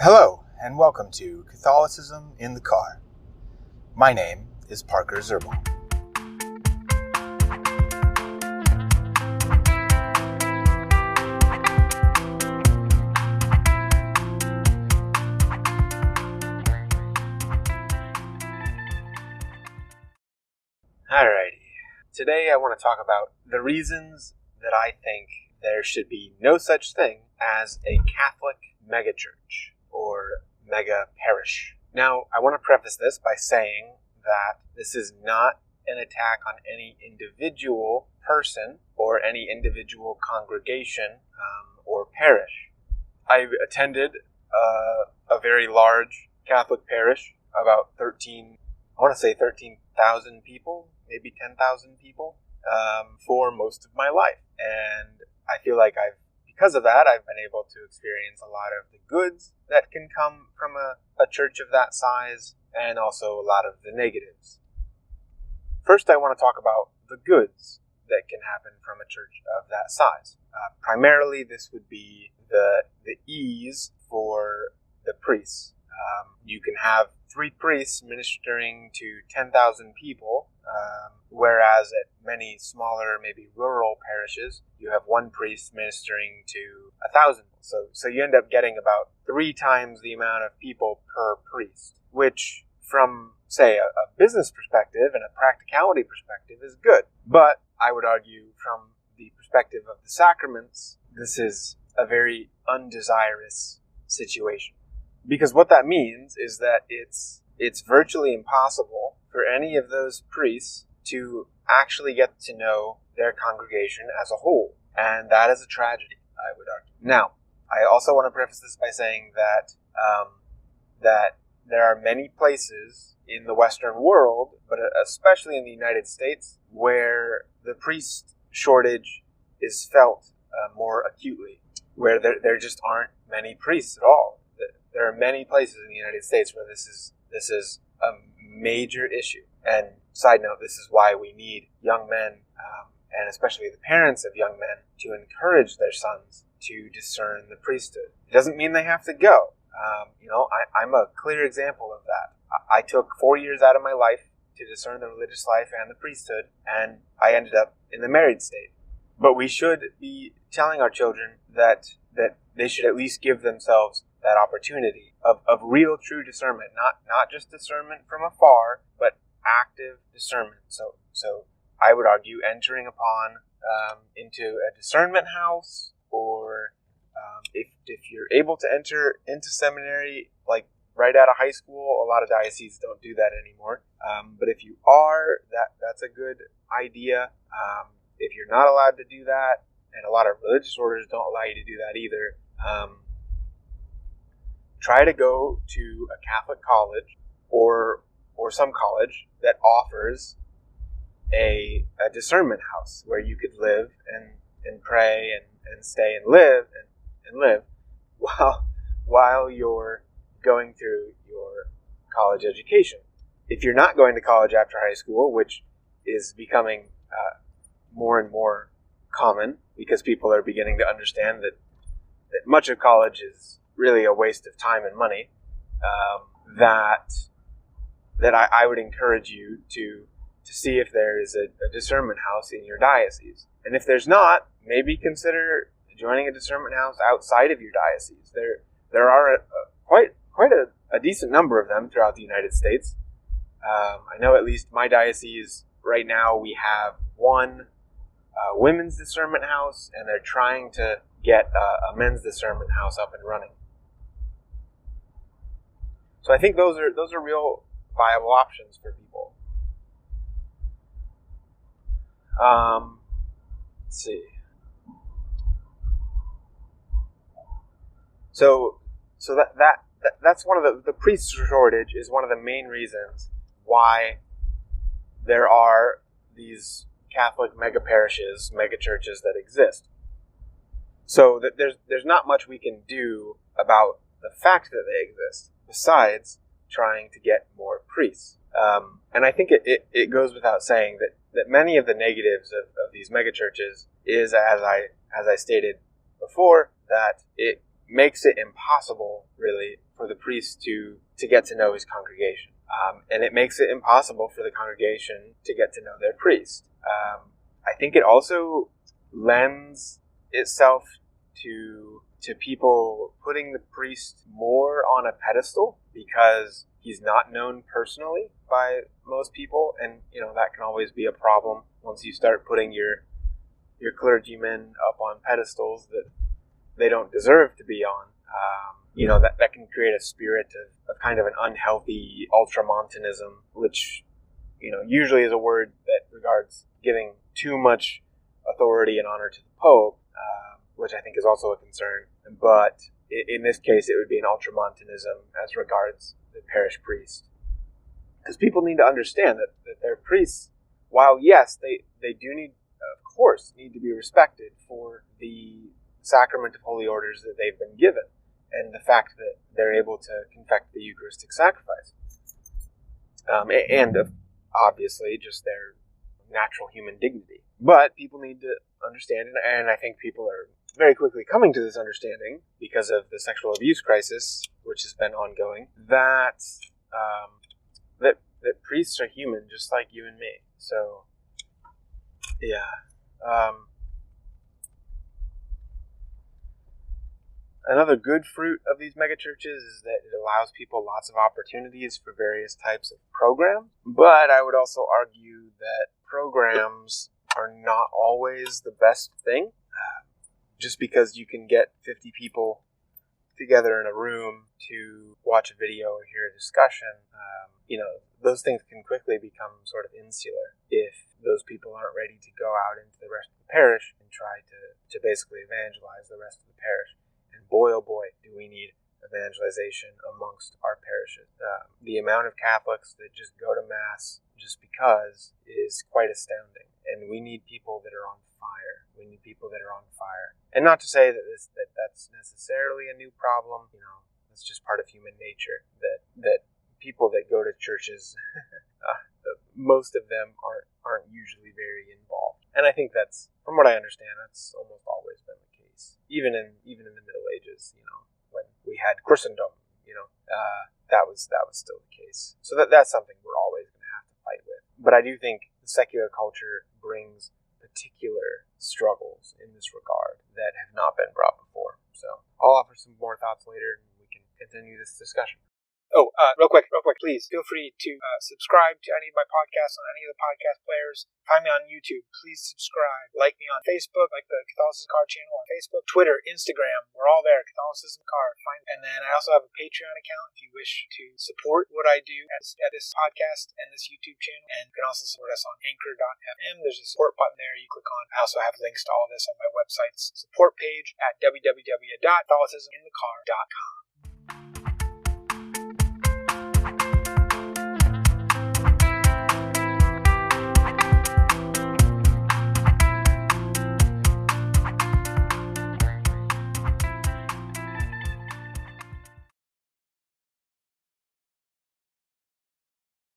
Hello, and welcome to Catholicism in the Car. My name is Parker Zerbal. Alrighty, today I want to talk about the reasons that I think there should be no such thing as a Catholic megachurch or mega parish. Now, I want to preface this by saying that this is not an attack on any individual person or any individual congregation or parish. I attended a very large Catholic parish, about 13,000 people, maybe 10,000 people, for most of my life. And I feel like because of that, I've been able to experience a lot of the goods that can come from a church of that size, and also a lot of the negatives. First, I want to talk about the goods that can happen from a church of that size. Primarily, this would be the ease for the priests. You can have 3 priests ministering to 10,000 people, whereas at many smaller, maybe rural parishes, you have 1 priest ministering to 1,000. So you end up getting about 3 times the amount of people per priest, which from, say, a business perspective and a practicality perspective is good. But I would argue from the perspective of the sacraments, this is a very undesirous situation. Because what that means is that it's virtually impossible for any of those priests to actually get to know their congregation as a whole. And that is a tragedy, I would argue. Now, I also want to preface this by saying that that there are many places in the Western world, but especially in the United States, where the priest shortage is felt more acutely, where there just aren't many priests at all. There are many places in the United States where this is a major issue. And side note, this is why we need young men, and especially the parents of young men, to encourage their sons to discern the priesthood. It doesn't mean they have to go. I'm a clear example of that. I took 4 years out of my life to discern the religious life and the priesthood, and I ended up in the married state. But we should be telling our children that they should at least give themselves that opportunity of real, true discernment, not just discernment from afar, but active discernment. So I would argue entering upon into a discernment house, or if you're able to enter into seminary, like right out of high school. A lot of dioceses don't do that anymore. But if you are, that's a good idea. If you're not allowed to do that, and a lot of religious orders don't allow you to do that either, try to go to a Catholic college or some college that offers a discernment house where you could live and pray and stay and live while you're going through your college education. If you're not going to college after high school, which is becoming more and more common because people are beginning to understand that much of college is really a waste of time and money, that I would encourage you to see if there is a discernment house in your diocese. And if there's not, maybe consider joining a discernment house outside of your diocese. There are quite a decent number of them throughout the United States. I know at least my diocese right now, we have 1 women's discernment house, and they're trying to get a men's discernment house up and running. So I think those are real viable options for people. Let's see. So that's one of the priest shortage is one of the main reasons why there are these Catholic mega parishes, mega churches that exist. So that there's not much we can do about the fact that they exist, besides trying to get more priests. And I think it goes without saying that many of the negatives of these megachurches is, as I stated before, that it makes it impossible, really, for the priest to get to know his congregation. And it makes it impossible for the congregation to get to know their priest. I think it also lends itself to people putting the priest more on a pedestal because he's not known personally by most people, and that can always be a problem once you start putting your clergymen up on pedestals that they don't deserve to be on. That can create a spirit of kind of an unhealthy ultramontanism, which usually is a word that regards giving too much authority and honor to the Pope, which I think is also a concern. But in this case, it would be an ultramontanism as regards the parish priest. Because people need to understand that their priests, while yes, they do need, of course, need to be respected for the sacrament of holy orders that they've been given, and the fact that they're able to confect the Eucharistic sacrifice. And obviously just their natural human dignity. But people need to understand, and I think people are very quickly coming to this understanding because of the sexual abuse crisis, which has been ongoing, that that priests are human just like you and me. So, yeah. Another good fruit of these megachurches is that it allows people lots of opportunities for various types of programs. But I would also argue that programs are not always the best thing. Just because you can get 50 people together in a room to watch a video or hear a discussion, those things can quickly become sort of insular if those people aren't ready to go out into the rest of the parish and try to basically evangelize the rest of the parish. And boy, oh boy, do we need evangelization amongst our parishes. The amount of Catholics that just go to Mass just because is quite astounding. And we need people that are on fire. We need people that are on fire. And not to say that that's necessarily a new problem. It's just part of human nature that people that go to churches, most of them aren't usually very involved. And I think that's, from what I understand, that's almost always been the case. Even in the Middle Ages, when we had Christendom, that was still the case. So that's something we're always going to have to fight with. But I do think the secular culture brings particular struggles in this regard that have not been brought before. So I'll offer some more thoughts later, and we can continue this discussion. Oh, real quick, please feel free to subscribe to any of my podcasts on any of the podcast players. Find me on YouTube. Please subscribe. Like me on Facebook, like the Catholicism Card channel on Facebook, Twitter, Instagram. We're all there, Catholicism Card. And then I also have a Patreon account if you wish to support what I do at this podcast and this YouTube channel. And you can also support us on Anchor.fm. There's a support button there you click on. I also have links to all this on my website's support page at www.catholicisminthecard.com.